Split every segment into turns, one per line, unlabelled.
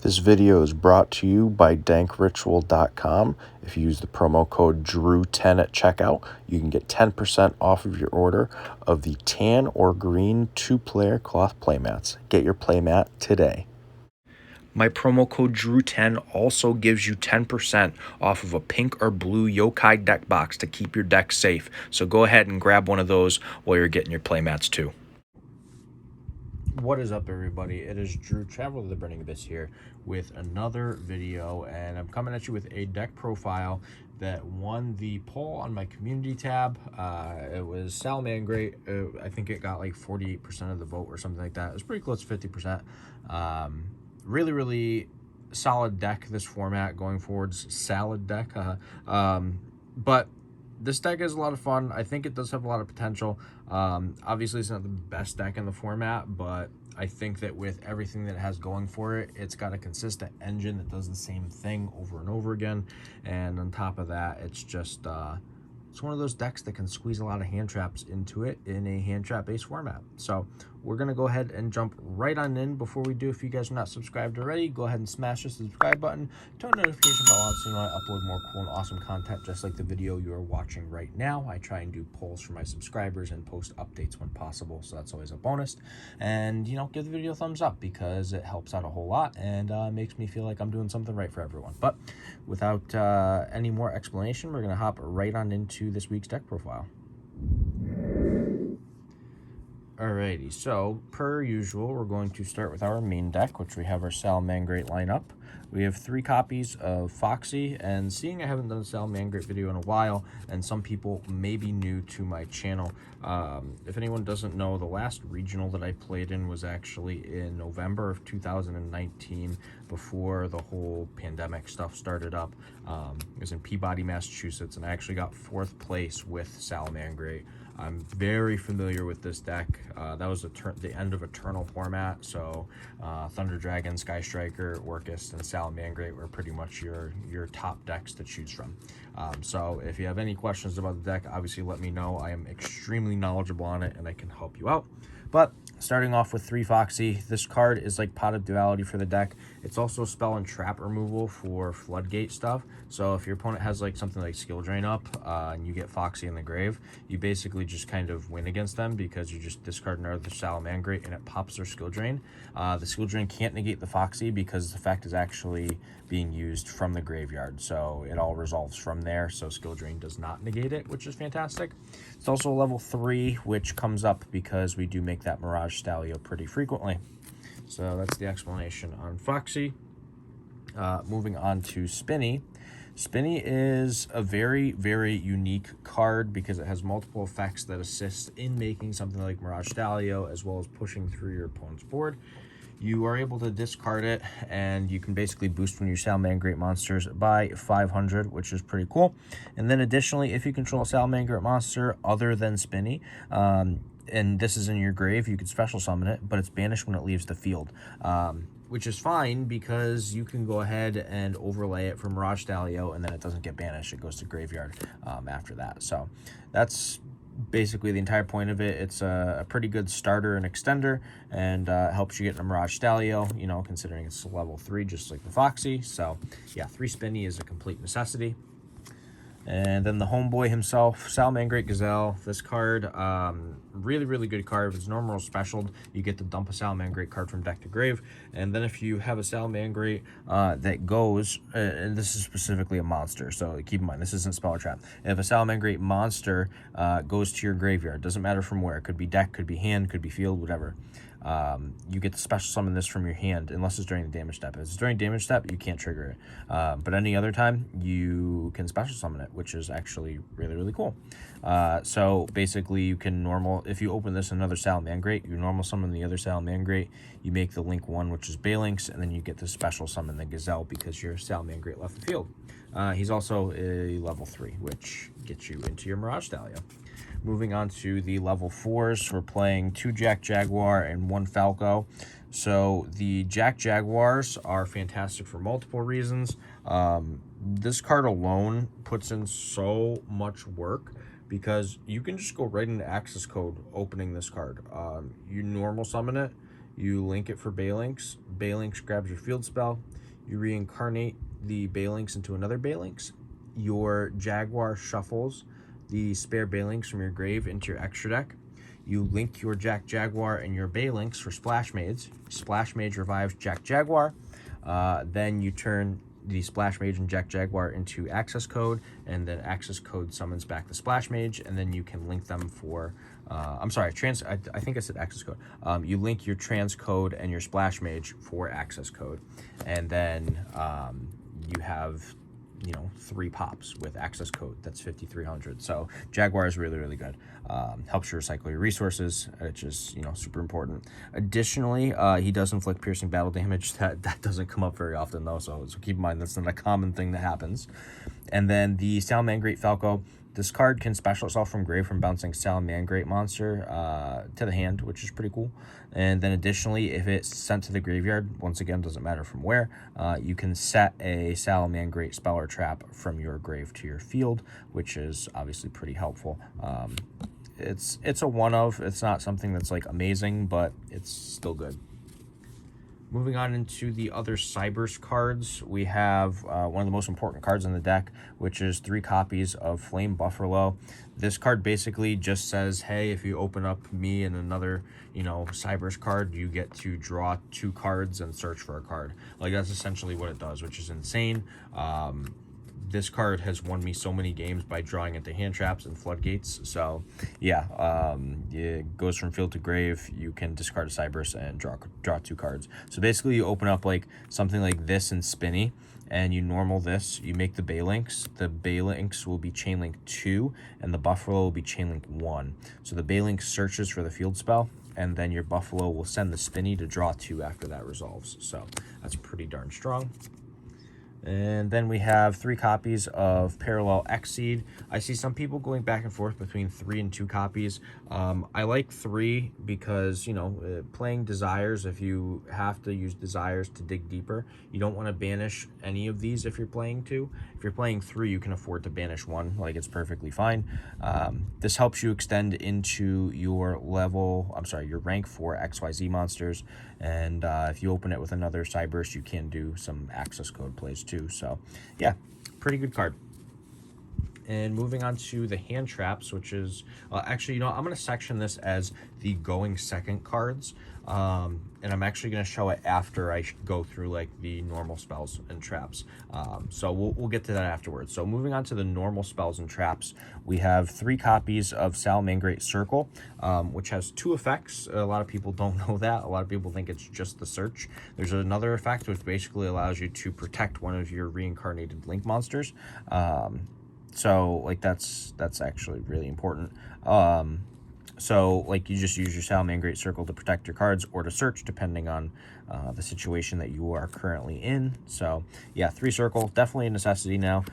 This video is brought to you by dankritual.com. If you use the promo code DREW10 at checkout, you can get 10% off of your order of the tan or green 2-player cloth playmats. Get your playmat today. My promo code DREW10 also gives you 10% off of a pink or blue yokai deck box to keep your deck safe. So go ahead and grab one of those while you're getting your playmats too. What is up, everybody? It is Drew, Traveler of the Burning Abyss here with another video, and I'm coming at you with a deck profile that won the poll on my community tab. It was Salamangreat. I think it got like 48% of the vote or something like that. It was pretty close to 50%. Really solid deck, this format going forwards. Salad deck. But this deck is a lot of fun. I think it does have a lot of potential. Obviously, it's not the best deck in the format, but I think that with everything that it has going for it, it's got a consistent engine that does the same thing over and over again. And on top of that, it's just it's one of those decks that can squeeze a lot of hand traps into it in a hand trap based format. So we're going to go ahead and jump right on in. Before we do, if you guys are not subscribed already, go ahead and smash the subscribe button, turn the notification bell on so you know I upload more cool and awesome content just like the video you are watching right now. I try and do polls for my subscribers and post updates when possible, so that's always a bonus. And, you know, give the video a thumbs up because it helps out a whole lot and makes me feel like I'm doing something right for everyone. But without any more explanation, we're going to hop right on into this week's deck profile. Alrighty, so per usual, we're going to start with our main deck, which we have our Salamangreat lineup. We have 3 copies of Foxy, and seeing I haven't done a Salamangreat video in a while, and some people may be new to my channel, if anyone doesn't know, the last regional that I played in was actually in November of 2019, before the whole pandemic stuff started up. It was in Peabody, Massachusetts, and I actually got 4th place with Salamangreat. I'm very familiar with this deck. That was the end of Eternal format, so Thunder Dragon, Sky Striker, Orcust, and Salamangreat were pretty much your top decks to choose from. So if you have any questions about the deck, obviously let me know. I am extremely knowledgeable on it, and I can help you out. But starting off with 3 Foxy, this card is like Pot of Duality for the deck. It's also spell and trap removal for Floodgate stuff. So if your opponent has like something like Skill Drain up and you get Foxy in the grave, you basically just kind of win against them because you just discard another Salamangreat and it pops their Skill Drain. The Skill Drain can't negate the Foxy because the effect is actually being used from the graveyard. So it all resolves from there. So Skill Drain does not negate it, which is fantastic. It's also level 3, which comes up because we do make that Mirage Stalio pretty frequently. So that's the explanation on Foxy. Moving on to Spinny. Spinny is a very unique card because it has multiple effects that assist in making something like Mirage Stalio as well as pushing through your opponent's board. You are able to discard it, and you can basically boost one of your Salamangreat monsters by 500, which is pretty cool. And then additionally, if you control a Salamangreat monster other than Spinny, and this is in your grave, you could special summon it, but it's banished when it leaves the field, which is fine because you can go ahead and overlay it from Mirage Stalio, and then it doesn't get banished. It goes to graveyard after that. So that's basically the entire point of it. It's a pretty good starter and extender, and helps you get a Mirage Stalio, you know, considering it's level 3 just like the Foxy. So yeah, 3 Spinny is a complete necessity. And then the homeboy himself, Salamangreat Gazelle. This card, really good card. If it's normal or special, you get to dump a Salamangreat card from deck to grave. And then if you have a Salamangreat that goes, and this is specifically a monster, so keep in mind, this isn't spell or trap. If a Salamangreat monster goes to your graveyard, doesn't matter from where, it could be deck, could be hand, could be field, whatever. You get to special summon this from your hand unless it's during the damage step. If it's during damage step, you can't trigger it. But any other time, you can special summon it, which is actually really cool. So basically, you can if you open this another Salamangreat, you normal summon the other Salamangreat, you make the link 1, which is Balinx, and then you get to special summon the Gazelle because your Salamangreat left the field. He's also a level 3, which gets you into your Mirage Stalio. Moving on to the level 4s, we're playing 2 Jack Jaguar and 1 Falco. So the Jack Jaguars are fantastic for multiple reasons. This card alone puts in so much work because you can just go right into access code opening this card. You normal summon it, You link it for Balinks. Balinks grabs your field spell. You reincarnate the Balinks into another Balinks. Your Jaguar shuffles the spare Balinks from your grave into your extra deck. You link your Jaguar and your Balinks for Splash Mage. Splash Mage revives Jaguar. Then you turn the Splash Mage and Jaguar into access code, and then access code summons back the Splash Mage, and then you can link them for I'm sorry, I think I said access code. You link your trans code and your Splash Mage for access code, and then you have 3 pops with access code. That's 5,300. So Jaguar is really, really good. Helps you recycle your resources, which is super important. Additionally, he does inflict piercing battle damage. That doesn't come up very often though, so keep in mind that's not a common thing that happens. And then the Salamangreat Falco. This card can special itself from grave from bouncing Salamangreat monster to the hand, which is pretty cool. And then additionally, if it's sent to the graveyard, once again, doesn't matter from where, you can set a Salamangreat spell or trap from your grave to your field, which is obviously pretty helpful. It's a one of. It's not something that's like amazing, but it's still good. Moving on into the other Cyberse cards, we have one of the most important cards in the deck, which is 3 copies of Flame Buffalo. This card basically just says, hey, if you open up me and another, Cyberse card, you get to draw 2 cards and search for a card. Like, that's essentially what it does, which is insane. This card has won me so many games by drawing into hand traps and floodgates. So yeah, it goes from field to grave. You can discard a Cyberse and draw 2 cards. So basically you open up like something like this in Spinny, and you normal this, you make the Balinks. The Balinks will be Chainlink 2, and the Buffalo will be Chainlink 1. So the Balink searches for the field spell, and then your Buffalo will send the Spinny to draw 2 after that resolves. So that's pretty darn strong. And then we have 3 copies of Parallel Exceed. I see some people going back and forth between 3 and 2 copies. I like 3 because, playing Desires, if you have to use Desires to dig deeper, you don't want to banish any of these if you're playing 2. If you're playing 3, you can afford to banish 1. Like, it's perfectly fine. This helps you extend into your your rank for XYZ monsters. And if you open it with another Cyberse, you can do some access code plays too. So yeah, pretty good card. And moving on to the hand traps, which is actually, I'm going to section this as the going second cards. And I'm actually going to show it after I go through like the normal spells and traps. So we'll get to that afterwards. So moving on to the normal spells and traps, we have 3 copies of Salamangreat Circle, which has 2 effects. A lot of people don't know that. A lot of people think it's just the search. There's another effect which basically allows you to protect one of your reincarnated Link monsters. So like that's actually really important. So like you just use your Salamangreat Circle to protect your cards or to search depending on the situation that you are currently in. So yeah, 3 circle, definitely a necessity now.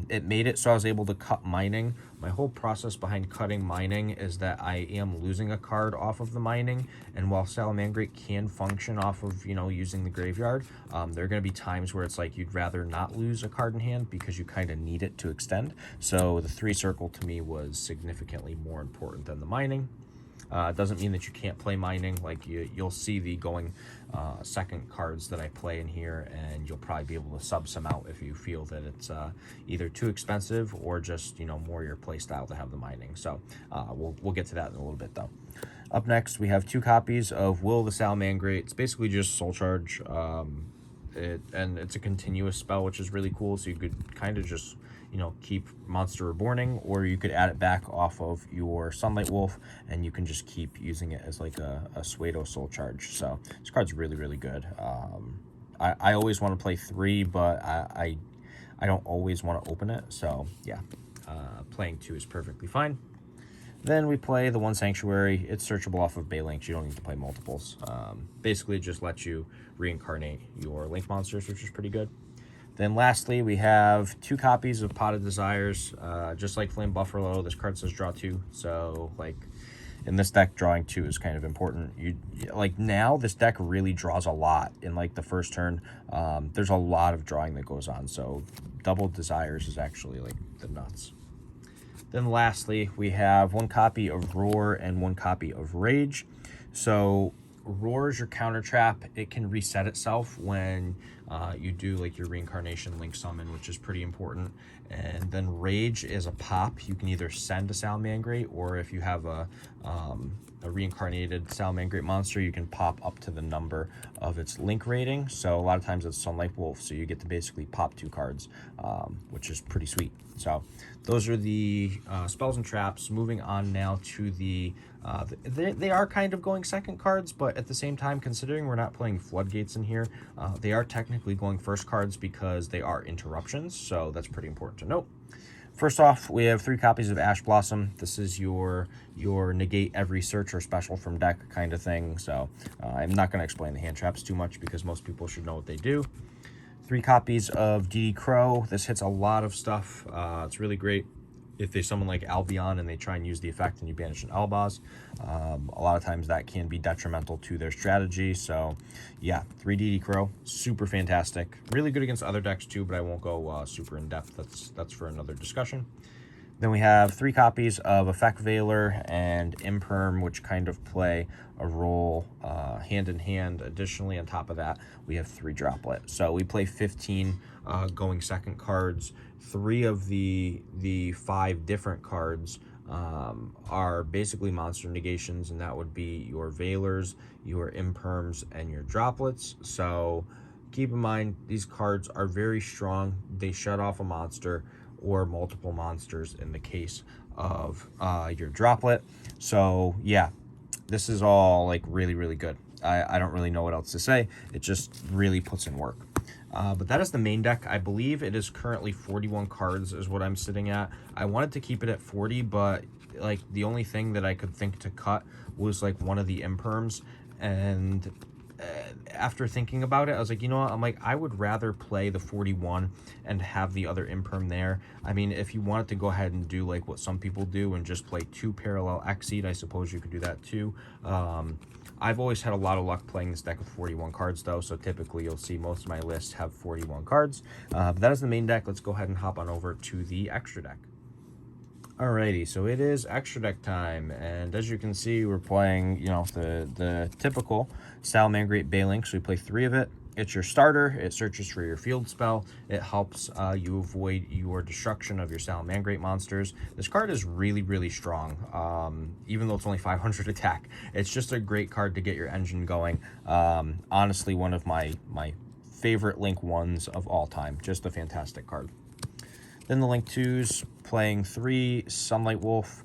It made it so I was able to cut mining. My whole process behind cutting mining is that I am losing a card off of the mining, and while Salamangreat can function off of using the graveyard, there are going to be times where it's like you'd rather not lose a card in hand because you kind of need it to extend. So the 3 circle to me was significantly more important than the mining. It doesn't mean that you can't play mining. Like you'll see the going second cards that I play in here, and you'll probably be able to sub some out if you feel that it's either too expensive or just more your play style to have the mining. So we'll get to that in a little bit though. Up next, we have 2 copies of Will the Salamangreat. It's basically just Soul Charge, and it's a continuous spell, which is really cool. So you could kind of just keep Monster Reborning, or you could add it back off of your Sunlight Wolf, and you can just keep using it as like a Suedo Soul Charge. So this card's really, really good. I always want to play 3, but I don't always want to open it. So yeah, playing 2 is perfectly fine. Then we play the 1 Sanctuary. It's searchable off of Balinks. You don't need to play multiples. Basically, it just lets you reincarnate your Link monsters, which is pretty good. Then lastly, we have 2 copies of Pot of Desires. Just like Flame Buffalo, this card says draw 2. So like in this deck, drawing 2 is kind of important. Like now, this deck really draws a lot in like the first turn. There's a lot of drawing that goes on. So double Desires is actually like the nuts. Then lastly, we have 1 copy of Roar and 1 copy of Rage. So Roar is your counter trap. It can reset itself when you do like your reincarnation link summon, which is pretty important. And then Rage is a pop. You can either send a Salamangreat, or if you have a reincarnated Salamangreat monster, you can pop up to the number of its link rating. So a lot of times it's Sunlight Wolf, so you get to basically pop 2 cards, which is pretty sweet. So those are the spells and traps. Moving on now to they are kind of going second cards, but at the same time, considering we're not playing floodgates in here, they are technically going first cards because they are interruptions, so that's pretty important to note. First off, we have 3 copies of Ash Blossom. This is your negate every search or special from deck kind of thing, so I'm not going to explain the hand traps too much because most people should know what they do. 3 copies of DD Crow. This hits a lot of stuff. It's really great if they summon like Albion and they try and use the effect and you banish an Albaz. A lot of times that can be detrimental to their strategy. So yeah, 3 DD Crow, super fantastic. Really good against other decks too, but I won't go super in depth. That's for another discussion. Then we have 3 copies of Effect Veiler and Imperm, which kind of play a role hand in hand. Additionally, on top of that, we have 3 Droplet. So we play 15 going second cards. 3 of the 5 different cards are basically monster negations, and that would be your Veilers, your Imperms, and your Droplets. So keep in mind, these cards are very strong. They shut off a monster or multiple monsters in the case of your Droplet. So yeah, this is all like really, really good. I don't really know what else to say. It just really puts in work. But that is the main deck. I believe it is currently 41 cards is what I'm sitting at. I wanted to keep it at 40, but like the only thing that I could think to cut was like one of the Imperms. And after thinking about it, I was like, you know what? I'm like, I would rather play the 41 and have the other Imperm there. I mean, if you wanted to go ahead and do like what some people do and just play 2 parallel Exceed, I suppose you could do that too. I've always had a lot of luck playing this deck with 41 cards though, so typically you'll see most of my lists have 41 cards. But that is the main deck. Let's go ahead and hop on over to the extra deck. Alrighty, so it is extra deck time, and as you can see, we're playing, you know, the typical Salamangreat Baylink. So we play 3 of it. It's your starter. It searches for your field spell. It helps you avoid your destruction of your Salamangreat monsters. This card is really, really strong, even though it's only 500 attack. It's just a great card to get your engine going. Honestly, one of my favorite Link 1s of all time. Just a fantastic card. Then the Link 2s, playing 3 Sunlight Wolf.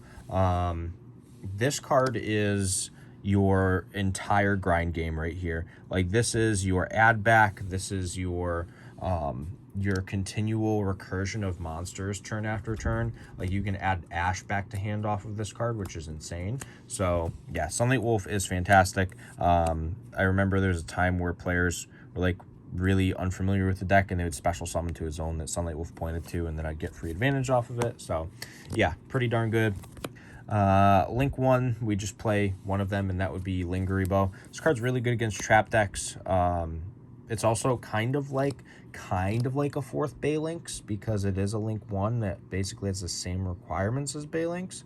This card is your entire grind game right here. Like, this is your add back. This is your continual recursion of monsters turn after turn. Like, you can add Ash back to hand off of this card, which is insane. So yeah, Sunlight Wolf is fantastic. I remember there's a time where players were like really unfamiliar with the deck and they would special summon to a zone that Sunlight Wolf pointed to, and then I'd get free advantage off of it. So yeah, pretty darn good. Link 1, we just play one of them, and that would be Lingeribo. This card's really good against trap decks. It's also kind of like a 4th Baylynx, because it is a Link 1 that basically has the same requirements as Baylynx.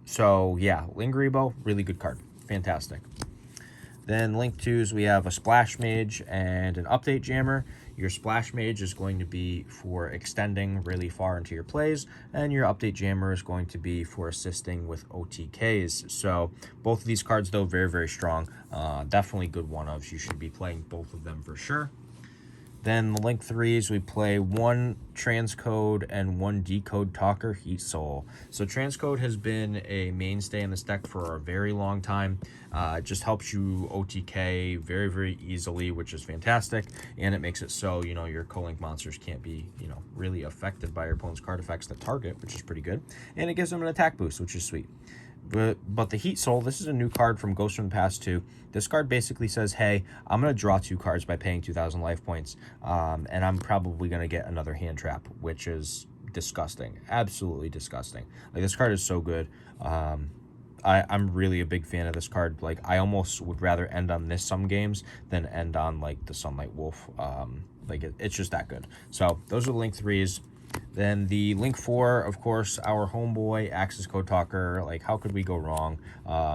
So yeah, Lingeribo, really good card. Fantastic. Then Link 2s, we have a Splash Mage and an Update Jammer. Your Splash Mage is going to be for extending really far into your plays, and your Update Jammer is going to be for assisting with OTKs. So both of these cards, though, very, very strong. Definitely good one-ofs. You should be playing both of them for sure. Then the Link 3s, we play 1 Transcode and 1 Decode Talker Heat Soul. So Transcode has been a mainstay in this deck for a very long time. It just helps you OTK very, very easily, which is fantastic. And it makes it so, you know, your co-link monsters can't be, you know, really affected by your opponent's card effects that target, which is pretty good. And it gives them an attack boost, which is sweet. But the Heat Soul, this is a new card from Ghost from the Past 2. This card basically says, hey, I'm going to draw 2 cards by paying 2,000 life points, and I'm probably going to get another hand trap, which is disgusting. Absolutely disgusting. Like, this card is so good. I'm really a big fan of this card. Like, I almost would rather end on this some games than end on, like, the Sunlight Wolf. Like, it's just that good. So, those are the Link 3s. Then the Link 4, of course, our homeboy, Axis Code Talker. Like, how could we go wrong?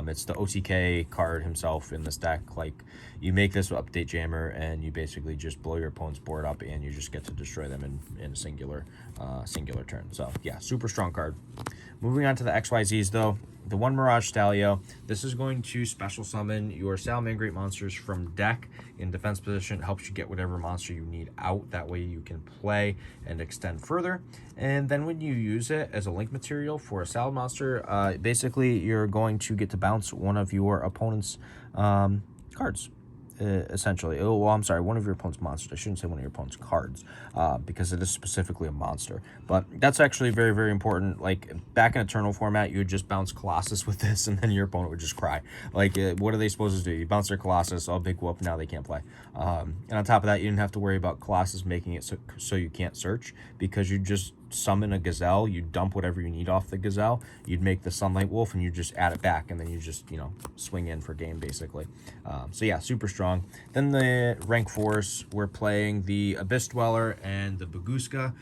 It's the OTK card himself in this deck. Like, you make this Update Jammer, and you basically just blow your opponent's board up, and you just get to destroy them in a singular turn. So, yeah, super strong card. Moving on to the XYZs, though. The one Mirage Stalio, this is going to special summon your Salamangreat monsters from deck in defense position. It helps you get whatever monster you need out. That way you can play and extend further. And then when you use it as a link material for a Sal monster, basically you're going to get to bounce one of your opponent's cards. Essentially, well, I'm sorry, one of your opponent's monsters. I shouldn't say one of your opponent's cards, because it is specifically a monster. But that's actually very, very important. Like, back in Eternal format, you would just bounce Colossus with this, and then your opponent would just cry. Like, what are they supposed to do? You bounce their Colossus, oh, big whoop, now they can't play. And on top of that, you didn't have to worry about Colossus making it so you can't search, because you just summon a Gazelle, you dump whatever you need off the Gazelle, you'd make the Sunlight Wolf, and you just add it back, and then you just, you know, swing in for game, basically. So yeah, super strong. Then the rank 4s, we're playing the Abyss Dweller and the Baguska.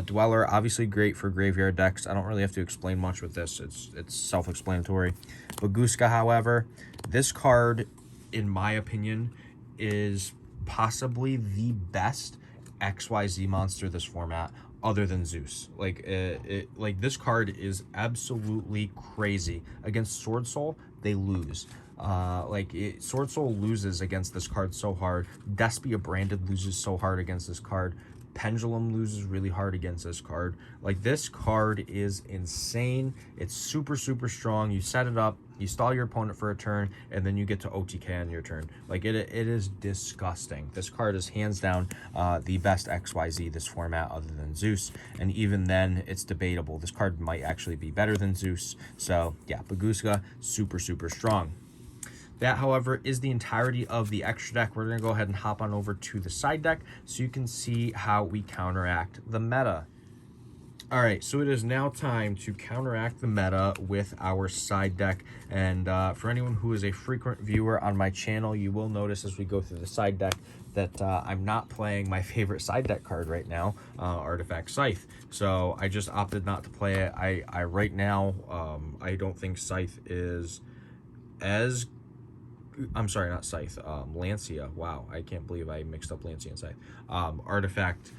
Dweller, obviously great for graveyard decks. I don't really have to explain much with this. It's self-explanatory. Baguska, however, this card, in my opinion, is possibly the best XYZ monster this format, other than Zeus. Like, like this card is absolutely crazy. Against Sword Soul, they lose. Sword Soul loses against this card so hard. Despia Branded loses so hard against this card. Pendulum loses really hard against this card. Like, this card is insane. It's super, super strong. You set it up, you stall your opponent for a turn, and then you get to OTK on your turn. Like, it is disgusting. This card is hands down the best XYZ this format, other than Zeus. And even then, it's debatable. This card might actually be better than Zeus. So yeah, Baguska, super, super strong. That, however, is the entirety of the extra deck. We're going to go ahead and hop on over to the side deck so you can see how we counteract the meta. All right, so it is now time to counteract the meta with our side deck. And for anyone who is a frequent viewer on my channel, you will notice as we go through the side deck that I'm not playing my favorite side deck card right now, Artifact Scythe. So I just opted not to play it. I right now, I don't think Scythe is as... I'm sorry, not Scythe, Lancia. Wow, I can't believe I mixed up Lancia and Scythe. Artifact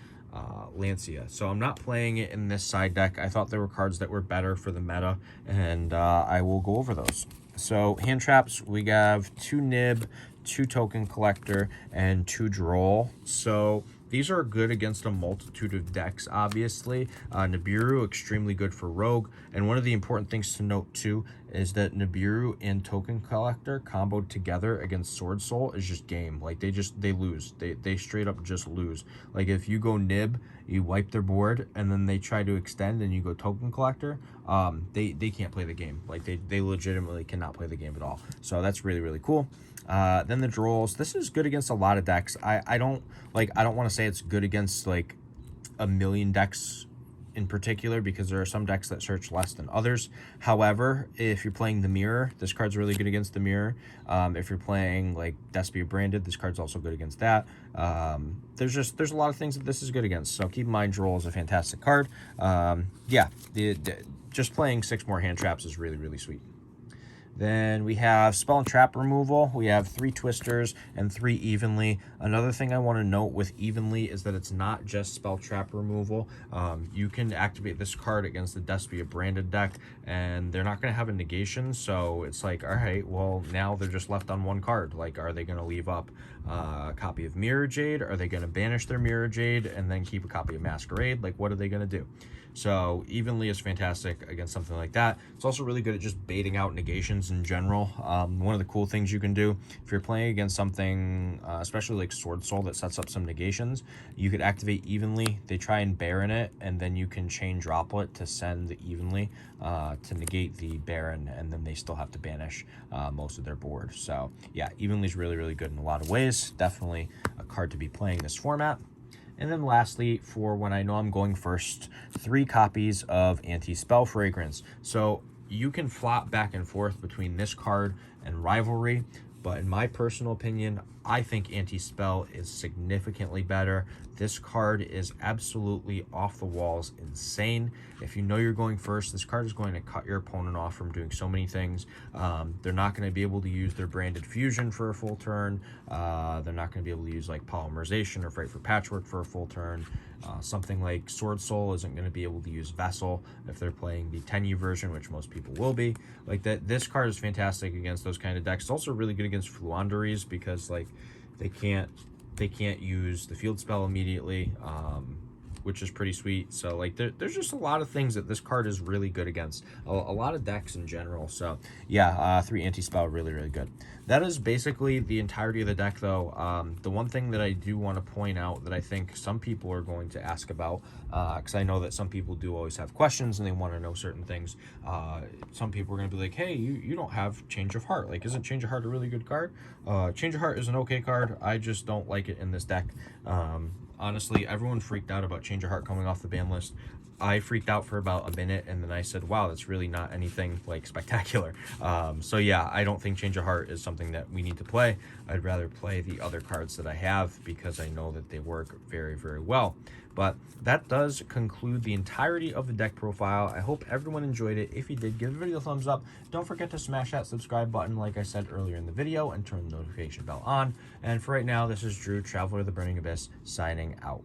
Lancia. So I'm not playing it in this side deck. I thought there were cards that were better for the meta, and I will go over those. So hand traps, we have 2 Nib, 2 Token Collector, and 2 Droll. So these are good against a multitude of decks, obviously. Nibiru, extremely good for Rogue. And one of the important things to note, too, is that Nibiru and Token Collector comboed together against Sword Soul is just game. Like, they lose. They straight up just lose. Like, if you go Nib, you wipe their board, and then they try to extend, and you go Token Collector, they can't play the game. Like, they legitimately cannot play the game at all. So that's really, really cool. Then the Drolls. This is good against a lot of decks. I don't want to say it's good against like a million decks in particular, because there are some decks that search less than others. However, if you're playing the Mirror, this card's really good against the Mirror. If you're playing like Despia Branded, this card's also good against that. There's a lot of things that this is good against. So keep in mind, Droll is a fantastic card. Yeah, just playing 6 more hand traps is really, really sweet. Then we have Spell and Trap removal. We have 3 Twisters and 3 Evenly. Another thing I want to note with Evenly is that it's not just Spell Trap removal. You can activate this card against the Despia Branded deck, and they're not going to have a negation, so it's like, all right, well, now they're just left on 1 card. Like, are they going to leave up a copy of Mirror Jade? Are they going to banish their Mirror Jade and then keep a copy of Masquerade? Like, what are they going to do? So Evenly is fantastic against something like that. It's also really good at just baiting out negations in general. One of the cool things you can do if you're playing against something, especially like Sword Soul, that sets up some negations, you could activate Evenly. They try and Baron it, and then you can chain Droplet to send the Evenly to negate the Baron, and then they still have to banish most of their board. So yeah, Evenly is really, really good in a lot of ways. Definitely a card to be playing this format. And then lastly, for when I know I'm going first, 3 copies of Anti-Spell Fragrance. So you can flop back and forth between this card and Rivalry, but in my personal opinion, I think Anti-Spell is significantly better. This card is absolutely off the walls insane. If you know you're going first, this card is going to cut your opponent off from doing so many things. They're not going to be able to use their branded fusion for a full turn. They're not going to be able to use like polymerization or Fright for Patchwork for a full turn. Something like Sword Soul isn't going to be able to use Vessel if they're playing the 10U version, which most people will be. Like that, this card is fantastic against those kind of decks. It's also really good against Fluanderies because like they can't use the field spell immediately, which is pretty sweet. So like there's just a lot of things that this card is really good against, a lot of decks in general. So yeah, 3 Anti-Spell, really good. That is basically the entirety of the deck though. The one thing that I do want to point out that I think some people are going to ask about, because I know that some people do always have questions and they want to know certain things. Some people are going to be like, hey, you don't have Change of Heart. Like, isn't Change of Heart a really good card? Change of Heart is an okay card. I just don't like it in this deck. Honestly, everyone freaked out about Change of Heart coming off the ban list. I freaked out for about a minute, and then I said, wow, that's really not anything like spectacular. So yeah, I don't think Change of Heart is something that we need to play. I'd rather play the other cards that I have because I know that they work very well. But that does conclude the entirety of the deck profile. I hope everyone enjoyed it. If you did, give the video a thumbs up. Don't forget to smash that subscribe button like I said earlier in the video and turn the notification bell on. And for right now, this is Drew, Traveler of the Burning Abyss, signing out.